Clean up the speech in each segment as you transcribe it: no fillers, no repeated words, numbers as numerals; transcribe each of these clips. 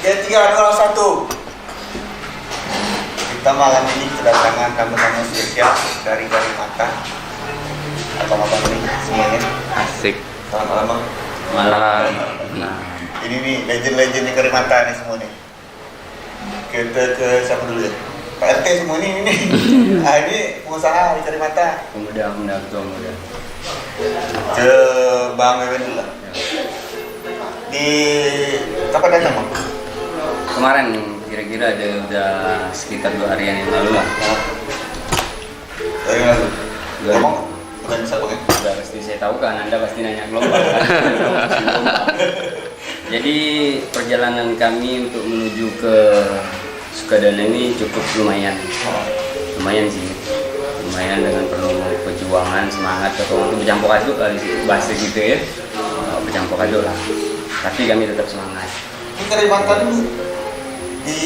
Ya 3, 2, 1. Kita malam ini kedatangan tamu-tamu spesial dari Karimata. Abang-abang ini semuanya. Asik. Selamat malam, Bang. Malam. Nah, Ini nih legend-legendnya Karimata nih semua nih. Kita ke siapa dulu ya? Pak RT semua nih. Ini pengusaha di Karimata. ketua muda. Ke Bang Wewen dulu lah. Di kapan datang, Bang? Kemarin kira-kira ada udah sekitar 2 harian yang lalu lah. Dari lalu. Ngomong bukan bisa Bang ya? Udah pasti saya tahu kan, Anda pasti nanya gelombang kan? Jadi perjalanan kami untuk menuju ke Sukadana ini cukup lumayan sih, lumayan dengan penuh perjuangan, semangat, ketemu itu bercampur aduk lah di situ, bahasa gitu ya, bercampur aduk lah. Tapi kami tetap semangat. Ini Karimata dulu di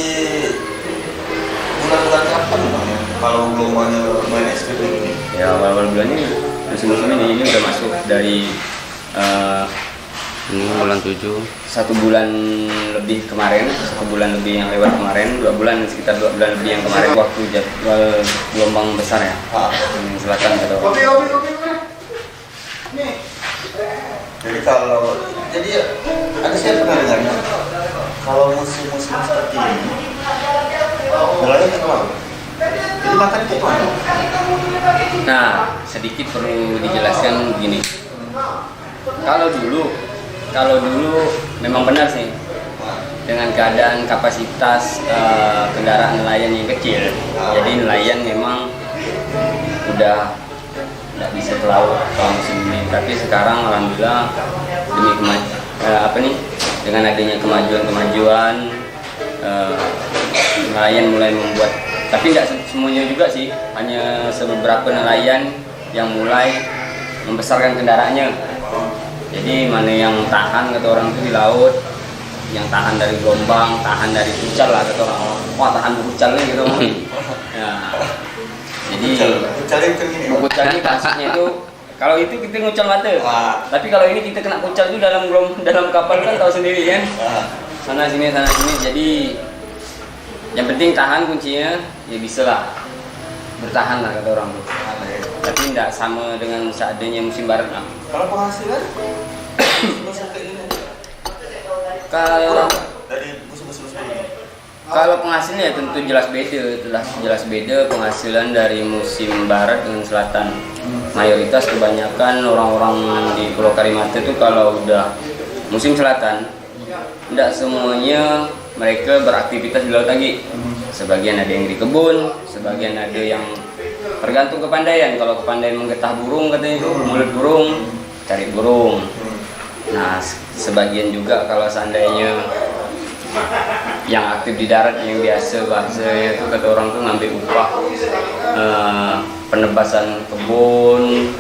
bulan-bulan kapan Bang ya? Kalau gelombangnya lumayan ekstrim ini. Ya awal-awal bulan ini, musim ini udah masuk dari Ini bulan 7. 1 bulan lebih kemarin, 1 bulan lebih yang lewat kemarin, 2 bulan, sekitar 2 bulan lebih yang kemarin waktu jadwal gelombang besar ya, yang selatan atau. Kopi. Nih. Jadi ada saya pernah dengar kalau musim-musim seperti ini mulai ke laut. Jadi makan kayak mana? Nah, sedikit perlu dijelaskan begini. Kalau dulu memang benar sih, dengan keadaan kapasitas kendaraan nelayan yang kecil, jadi nelayan memang udah nggak bisa ke laut kalau musim ini. Tapi sekarang alhamdulillah dengan adanya kemajuan nelayan mulai membuat, tapi tidak semuanya juga sih, hanya beberapa nelayan yang mulai membesarkan kendaraannya. Jadi mana yang tahan kata orang itu di laut, yang tahan dari gelombang, tahan dari pucal lah kata orang. Wah tahan pucalnya gitu. Ya. Jadi pucal ini kasusnya itu, kalau itu kita ngucal mata. Tapi kalau ini kita kena pucal itu dalam kapal kan tahu sendiri kan. Sana sini. Jadi yang penting tahan kuncinya, ya bisa lah bertahan lah kata orang tuh. Tapi tidak sama dengan seadanya musim barat lah. Kalau penghasilan sampai ini Kalau dari musim-musim ini. Kalau penghasilan ya tentu jelas beda penghasilan dari musim barat dengan selatan. Mayoritas kebanyakan orang-orang di Pulau Karimata itu kalau udah musim selatan, tidak semuanya mereka beraktivitas di laut lagi. Sebagian ada yang di kebun, sebagian ada yang tergantung kepandaian. Kalau kepandaian menggetah burung katanya itu, mulut burung, cari burung. Nah, sebagian juga kalau seandainya yang aktif di darat yang biasa bahasa itu kata orang tuh ngambil upah penebasan kebun,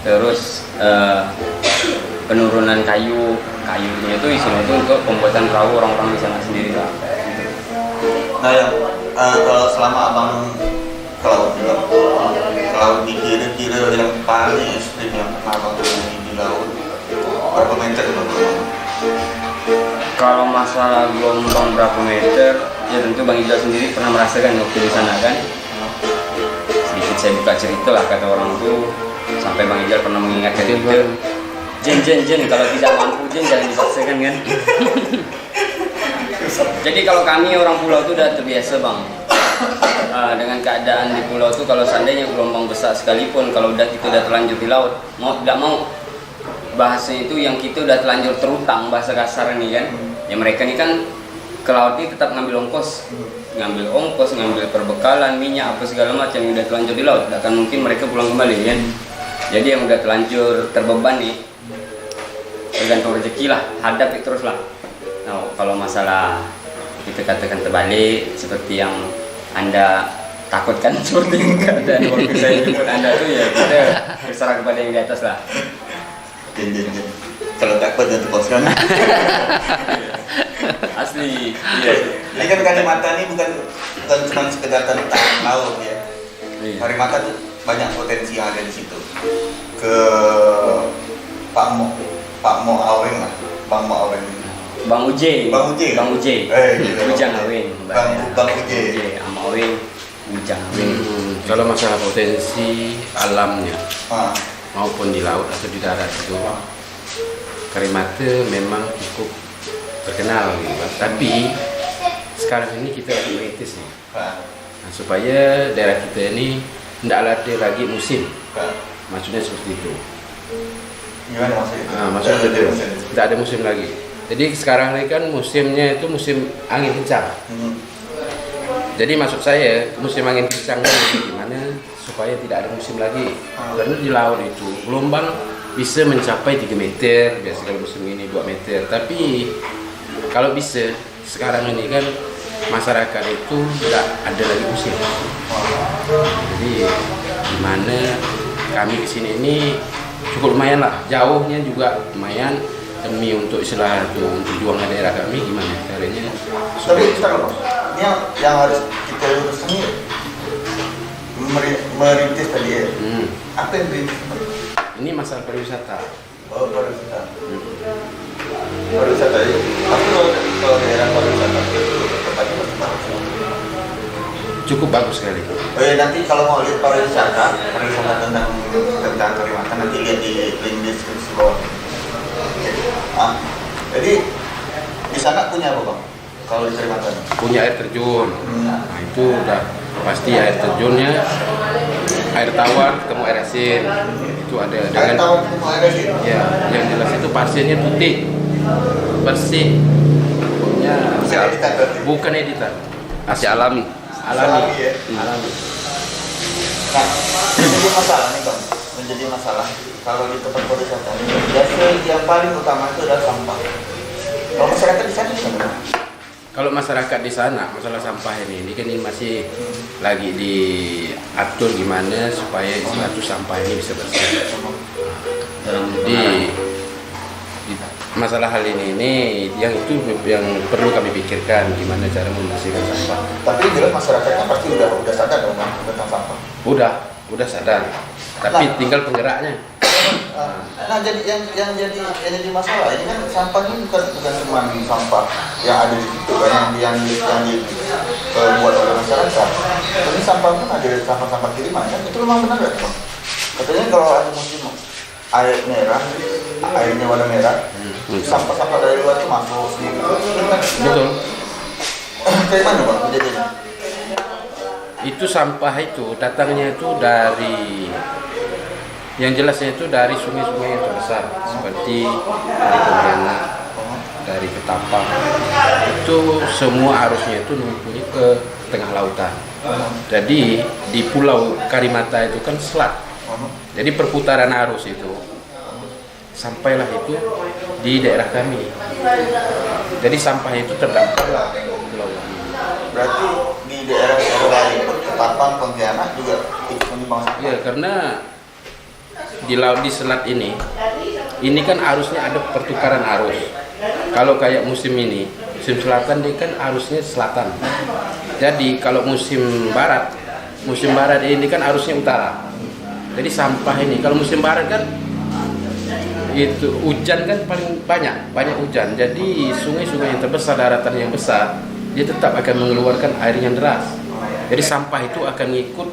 terus penurunan kayunya itu isinya itu untuk pembuatan perahu orang-orang di sana sendiri lah. Nah yang kalau selama abang ke laut di kira-kira yang paling ekstrim yang pernah abang temui di laut berapa meter itu Bang? Kalau masalah gelombang berapa meter, ya tentu Bang Ijal sendiri pernah merasakan waktu di sana kan. Sedikit saya buka cerita lah kata orang tuh, sampai Bang Ijal pernah mengingatkan kita, Jen, kalau tidak mampu jangan dipaksakan kan. Jadi kalau kami orang pulau itu udah terbiasa Bang, dengan keadaan di pulau itu kalau seandainya gelombang besar sekalipun, kalau kita udah terlanjur di laut, mau tidak mau bahasanya itu yang kita udah terlanjur terutang, bahasa kasar ini kan. Ya mereka ini kan ke laut ini tetap ngambil ongkos, ngambil perbekalan, minyak apa segala macam yang udah terlanjur di laut. Tidak akan mungkin mereka pulang kembali kan. Jadi yang udah terlanjur terbeban nih, tergantung rezeki lah, hadapi terus lah. Nah, kalau masalah kita katakan terbalik seperti yang Anda takutkan seperti keadaan waktu saya jemput Anda tuh, ya kita berserah kepada yang di atas lah. Jen. Kalau takut jangan terpaksa. Asli. Iya. Ini kan Karimata ini bukan cuma sekedar tentang laut ya. Iya. Karimata tuh banyak potensi yang ada di situ. Ke Pak Mo Aweng lah, Bang Mo Aweng. Bang Uje. Bang Uje. Bang Uje. Gila, Ujang Bang Awin. Bang Uje. Sama Awin. Ujang Awin. Kalau masalah potensi alamnya Ah, maupun di laut atau di darat itu, Karimata memang cukup terkenal gitu kan. Tapi sekarang ini kita lagi merintis nih. ah, Nah, supaya daerah kita ini tidak ada lagi musim. ah. Maksudnya seperti itu. Gimana maksudnya? Maksudnya itu tidak ada musim lagi. Jadi sekarang ini kan musimnya itu musim angin kencang. Hmm. Jadi maksud saya musim angin kencang ini gimana supaya tidak ada musim lagi. Karena di laut itu gelombang bisa mencapai 3 meter, biasa kalau musim ini 2 meter. Tapi kalau bisa sekarang ini kan masyarakat itu tidak ada lagi musim. Jadi gimana kami kesini ini cukup lumayan lah, jauhnya juga lumayan demi untuk istilah itu untuk juang daerah kami gimana caranya Tapi sekarang Bang, ini yang harus kita lurus ini merintis tadi ya. Apa yang merintis? ini masalah pariwisata. Oh, pariwisata. Pariwisata itu. Tapi kalau daerah pariwisata itu tempatnya masih bagus. Cukup bagus sekali. Oh ya, nanti kalau mau lihat pariwisata tentang Kalimantan nanti lihat di link deskripsi bawah. Oke. Ah, jadi di sana punya apa Bang? Kalau di Kalimantan? Punya air terjun. Nah itu udah pasti air terjunnya air tawar ketemu air asin. Itu ada Air tawar ketemu air asin. Ya, yang jelas itu pasirnya putih, bersih. Punya Bukan editan berarti? bukan editan. Masih alami. Alami. Ya? Alami. Nah, menjadi masalah nih Bang, menjadi masalah kalau di tempat pariwisata ini biasanya yang paling utama itu adalah sampah. Kalau masyarakat di sana gimana? Kalau masyarakat di sana masalah sampah ini kan ini masih lagi diatur gimana supaya suatu sampah ini bisa bersih. Jadi masalah hal ini yang itu yang perlu kami pikirkan gimana cara membersihkan sampah. Tapi jelas masyarakatnya pasti udah sadar dong Bang, tentang sampah. Udah sadar. Tapi tinggal penggeraknya. Nah, jadi yang jadi masalah ini kan sampah ini bukan cuma sampah yang ada di situ kan yang dibuat oleh masyarakat. Tapi sampah pun ada sampah kiriman kan itu memang benar nggak Bang? Katanya kalau ada musim air merah, airnya warna merah, sampah-sampah dari luar itu masuk sendiri. Betul. Kayak mana Bang kejadiannya? Itu sampah itu datangnya itu dari yang jelasnya itu dari sungai-sungai yang terbesar seperti dari Pontianak, dari Ketapang. Itu semua arusnya itu numpunya ke tengah lautan. Jadi di Pulau Karimata itu kan selat. Jadi perputaran arus itu sampailah itu di daerah kami. Jadi sampah itu terdampar ke pulau kami. Berarti di daerah-daerah lain pun Ketapang, Pontianak juga ikut menyumbang sampah. Ya, karena di laut di selat ini kan arusnya ada pertukaran arus. Kalau kayak musim ini, musim selatan dia kan arusnya selatan. Jadi kalau musim barat ini kan arusnya utara. Jadi sampah ini kalau musim barat kan itu hujan kan paling banyak hujan. Jadi sungai-sungai yang terbesar, daratan yang besar, dia tetap akan mengeluarkan air yang deras. Jadi sampah itu akan ngikut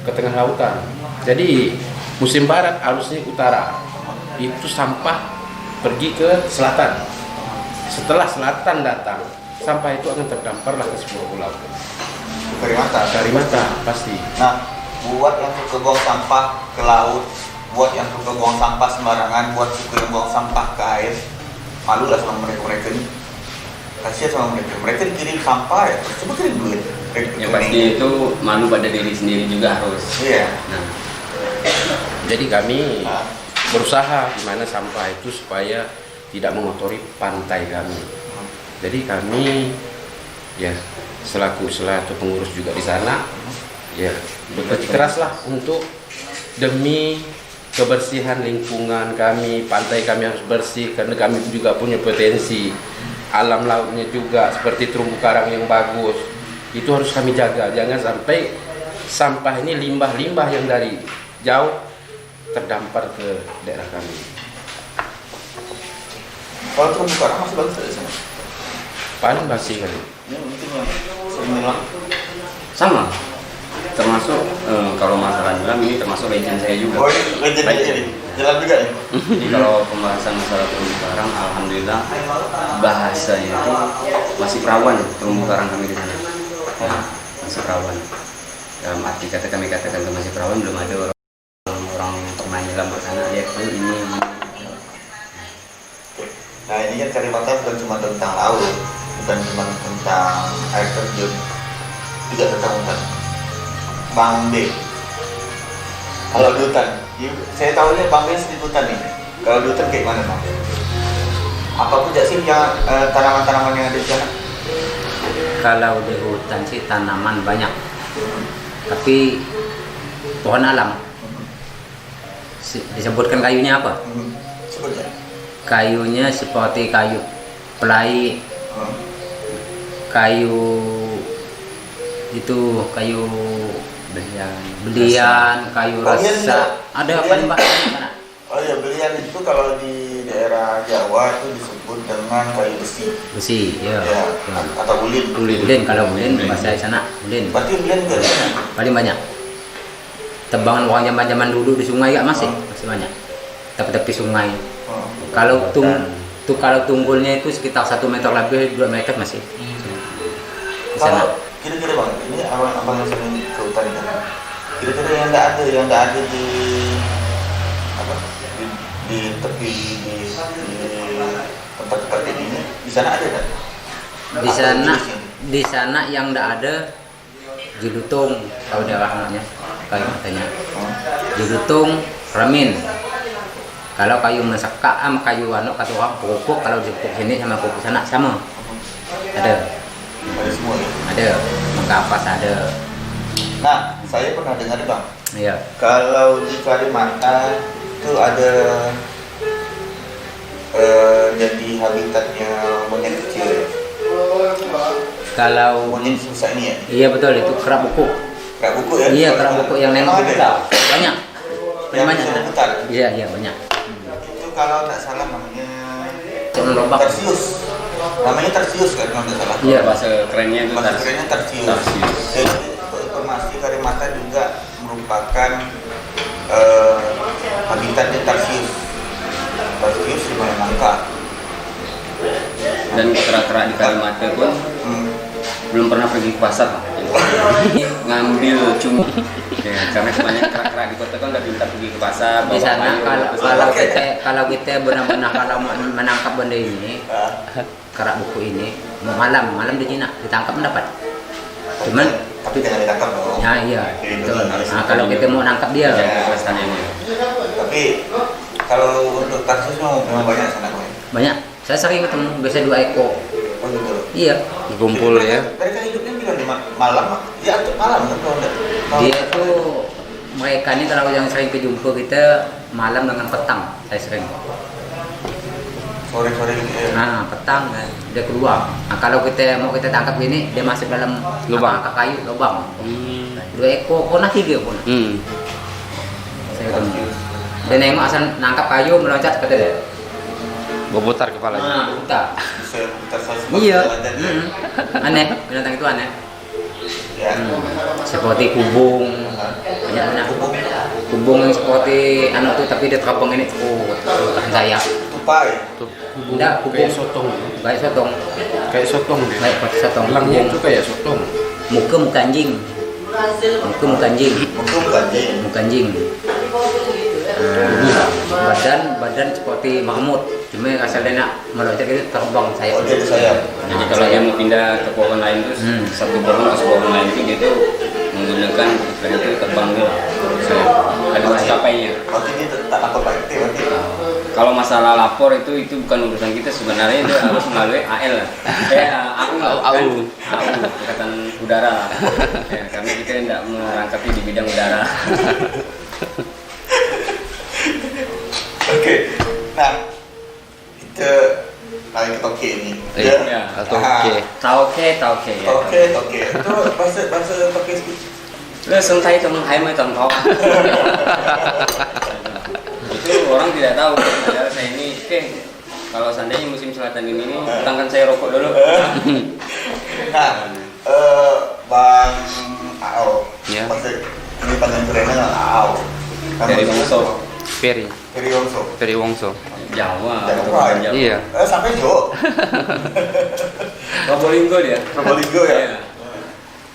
ke tengah lautan. Jadi musim barat arusnya utara, itu sampah pergi ke selatan. Setelah selatan datang, sampah itu akan terdamparlah ke sebuah pulau. Karimata pasti. Nah, buat yang suka buang sampah ke laut, buat yang suka buang sampah sembarangan, buat suka buang sampah ke air, malu lah sama mereka ini. Kasihan sama mereka dikirim sampah ya, coba kirim duit. Yang pasti itu malu pada diri sendiri juga harus. Iya. Nah, Jadi kami berusaha gimana sampah itu supaya tidak mengotori pantai kami. Jadi kami ya selaku pengurus juga di sana ya bekerja keras lah untuk demi kebersihan lingkungan kami, pantai kami harus bersih karena kami juga punya potensi alam lautnya juga seperti terumbu karang yang bagus. Itu harus kami jaga, jangan sampai sampah ini limbah-limbah yang dari jauh terdampar ke daerah kami. Kalau terumbu karang masih bagus di sana. Paling masih kali. Ini mungkin yang sering hilang. Sama. Termasuk kalau masalah nyelam ini termasuk legend saya juga. Oh, ini legend ini. Jalan juga nih. Jadi kalau pembahasan masalah terumbu karang, alhamdulillah bahasanya itu masih perawan terumbu karang kami di sana. Ya, masih perawan. Dalam arti kata kami katakan itu masih perawan, belum ada orang yang pernah nyelam ke sana lihat tuh ini. Nah ini kan Karimata bukan cuma tentang laut, bukan cuma tentang air terjun, juga tentang hutan. Bang B, kalau di hutan, saya tahunya Bang B di hutan nih. Kalau di hutan kayak mana Bang? Apa saja sih yang tanaman-tanaman yang ada di sana? Kalau di hutan sih tanaman banyak, tapi pohon alam disebutkan kayunya apa? Sebutnya. Kayunya seperti kayu pelai, kayu itu kayu belian, kayu rasa. Ada apa nih Mbak? Oh ya, belian itu kalau di daerah Jawa itu disebut dengan kayu besi. Besi, ya. Ya, atau ulin. Ulin, kalau ulin bahasa di sana ulin. Berarti ulin juga di sana. Paling banyak. Tebangan orang zaman-zaman dulu di sungai ya masih banyak. Tepi-tepi sungai. Kalau kalau tunggulnya itu sekitar 1 meter lebih, 2 meter masih. Di sana. Kalau kira-kira Bang, ini abang yang sering ke hutan kan? Kira-kira yang nggak ada di apa? Di tepi di tempat-tempat ini di sana ada kan? Di sana yang tidak ada Jilutung, tahu daerah namanya kayu matanya. Jilutung, remin. Kalau kayu mesaka sama kayu anu kata orang pokok, kalau di pokok sini sama pokok sana sama. Ada semua ya? Ada, mengkapas ada. Nah, saya pernah dengar Bang, Iya. kalau di Karimata itu ada jadi habitatnya monyet kecil. Kalau Monyet susah ini ya? iya betul, itu kerak buku. Kerak buku ya? Iya, kerak buku yang nengok di ada. buku. Banyak. Yang Banyak. bisa putar. Iya, banyak. Itu kalau nggak salah namanya Cuma lobak. Tarsius. Namanya Tarsius kan kalau nggak salah. Iya, Bahasa kerennya itu Bahasa kerennya Tarsius. Tarsius. Jadi untuk informasi Karimata juga merupakan habitatnya Tarsius. Tarsius lumayan langka. Dan kera-kera di Karimata pun belum pernah pergi ke pasar Pak. Ngambil cumi ya, karena kebanyakan kera-kera di kota kan udah pintar pergi ke pasar Di bawa sana kayu, kalau kita benar-benar kalau menangkap benda ini, kerak buku ini malam di Cina ditangkap mendapat. Cuman tapi jangan ditangkap dong. ya iya, betul. harus Nah, kalau kita mau nangkap dia, jaga kelestariannya. Tapi kalau untuk Tarsius memang banyak sana Bang. banyak. Saya sering ketemu, biasa 2 ekor. Oh gitu. Iya. Kumpul ya. Mereka hidupnya juga di malam. Ya untuk malam kan kalau enggak. Dia tuh mereka ini kalau yang sering kejumpa kita malam dengan petang, saya sering. Sore-sore gitu ya. Nah, petang kan dia keluar. Nah, kalau kita mau kita tangkap ini, dia masuk dalam Lubang. apa, kayu lubang. 2 ekor, pun 3 pun. Saya ketemu. Dia nengok asal nangkap kayu meloncat seperti dia. Berputar kepalanya. Nah, buta. Bisa Tarsius. Iya. Jalan-jalan ya. Aneh, binatang itu aneh. Ya. Seperti kubung, banyak. Kubung yang seperti anak tuh tapi dia teropong ini, tahan saya. Tupai. Enggak, kubung Kayak sotong. baik sotong, Kayak sotong dia. baik pakai sotong. Tulangnya Kubung. itu kayak sotong. Muka anjing. Muka anjing. Mungkin bukan sih. Muka anjing. Badan seperti mamut. Cuma asal dia nak meloncat itu terbang sayap. Oh dia ada sayap. Jadi kalau dia mau pindah ke pohon lain tuh satu pohon ke pohon lain itu dia tuh menggunakan istilahnya itu terbang dia. Ada maskapainya. Berarti dia tak lapor Pak RT berarti. Kalau masalah lapor itu bukan urusan kita sebenarnya, itu harus melalui AL lah. AU lah, kan? AU. AU, Angkatan Udara lah. Ya, karena kita tidak merangkapi di bidang udara. Oke. Nah, kita lagi ke Toke ini. Iya. Atau oke. Tauke ya. Toke. Itu bahasa Toke sedikit. Lu sentai teman hai mai tong kau. Itu orang tidak tahu. Padahal saya ini kalau seandainya musim selatan ini nih, utangkan saya rokok dulu. Nah, Bang Ao, Ya. pasti ini panjang kerennya Ao. Dari Wongso. Ferry Dari Wongso. Wongso. Jawa. Jawa. Jawa. Iya. Sampai Jo. Probolinggo dia. Probolinggo ya. Iya.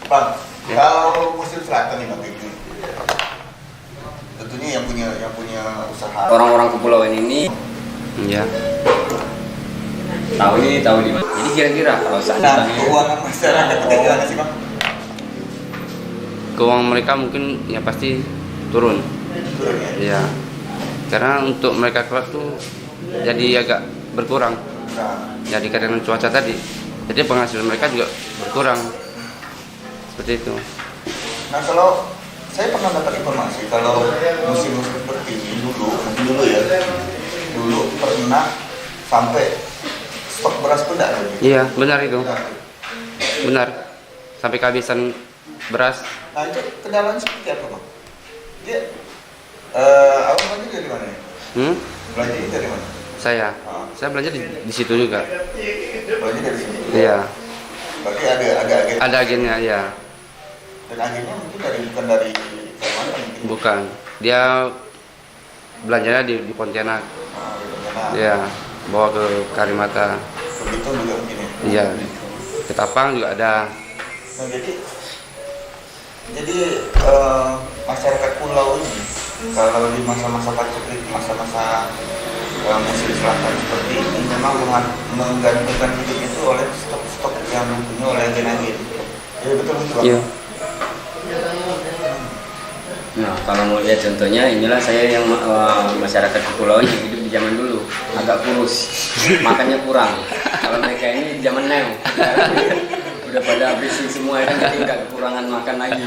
Bang, Ya. kalau musim selatan nih Bang Kiki, tentunya yang punya usaha. Orang-orang kepulauan ini Iya. tahu di mana. Jadi kira-kira kalau Nah, seandainya keuangan masyarakat itu gimana sih Bang? Keuangan mereka mungkin ya pasti turun. Turun ya? Iya. Karena untuk mereka keluar tuh jadi agak berkurang. Nah, Jadi karena cuaca tadi. Jadi penghasilan mereka juga berkurang. Seperti itu. nah kalau saya pernah dapat informasi kalau musim seperti ini dulu ya, dulu pernah sampai stok beras pun tidak ada. Iya, benar itu. Benar. Sampai kehabisan beras. Nah itu kendalanya seperti apa Bang? Dia, awal belanja dari mana ya? Belanja dari mana? Saya belajar di situ juga. Belanja dari sini. Iya. Berarti ada agen. Ada agennya, ya. Dan agennya mungkin bukan dari Kalimantan mungkin. Bukan. Dia belanjanya di Pontianak. Nah, Iya. Bawa ke Karimata. begitu juga mungkin ya. Iya. Ke Tapang juga ada. Nah jadi masyarakat pulau ini kalau di masa-masa paceklik, masa-masa musim selatan seperti ini memang menggantungkan hidup itu oleh stok-stok yang dipunyai oleh agen-agen. Iya betul Bang. Iya. Nah, kalau mau lihat contohnya, inilah saya yang masyarakat kepulauan yang hidup di zaman dulu, agak kurus, makannya kurang. Kalau mereka ini zaman now, udah pada habisin semua kan, jadi nggak kekurangan makan lagi.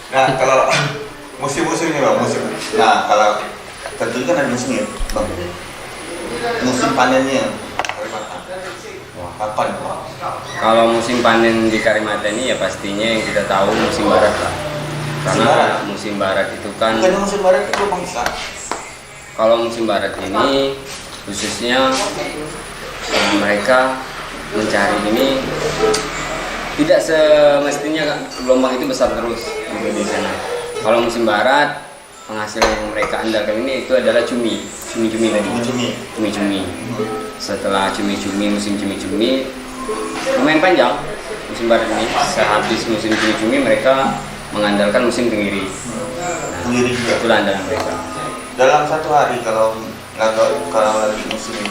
Nah kalau musim-musim ini Bang, musim. Nah kalau tentunya kan ada musimnya Bang. Musim panennya Kalimantan. Wah, kapan Bang? Kalau musim panen di Karimata ini ya pastinya yang kita tahu musim barat lah. Karena musim barat itu kan, Bukannya musim barat itu Bang bisa? kalau musim barat ini khususnya mereka mencari ini tidak semestinya gelombang itu besar terus di sana. Kalau musim barat penghasilan yang mereka andalkan ini itu adalah cumi tadi. Cumi. Setelah cumi-cumi, musim cumi-cumi lumayan panjang musim barat ini. Sehabis musim cumi-cumi mereka mengandalkan musim tenggiri. Nah, Tenggiri juga. itulah andalan mereka. Dalam satu hari kalau lagi musim ini,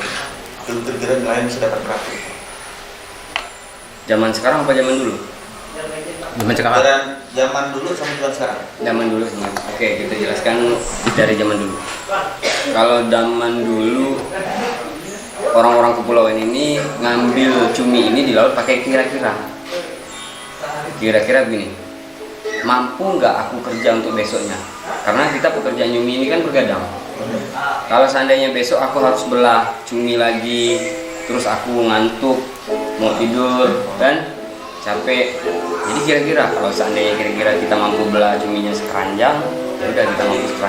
kira-kira nelayan bisa dapat berapa? Zaman sekarang apa zaman dulu? Dan zaman dulu sama zaman sekarang. Zaman dulu semua. Oke, kita jelaskan dari zaman dulu. Kalau zaman dulu orang-orang kepulauan ini ngambil cumi ini di laut pakai kira-kira. Kira-kira begini. Mampu nggak aku kerja untuk besoknya? Karena kita pekerjaan cumi ini kan bergadang. Kalau seandainya besok aku harus belah cumi lagi, terus aku ngantuk, mau tidur kan capek. Jadi kira-kira kalau seandainya kira-kira kita mampu belah cuminya sekeranjang, ya udah kita mampu sekeranjang.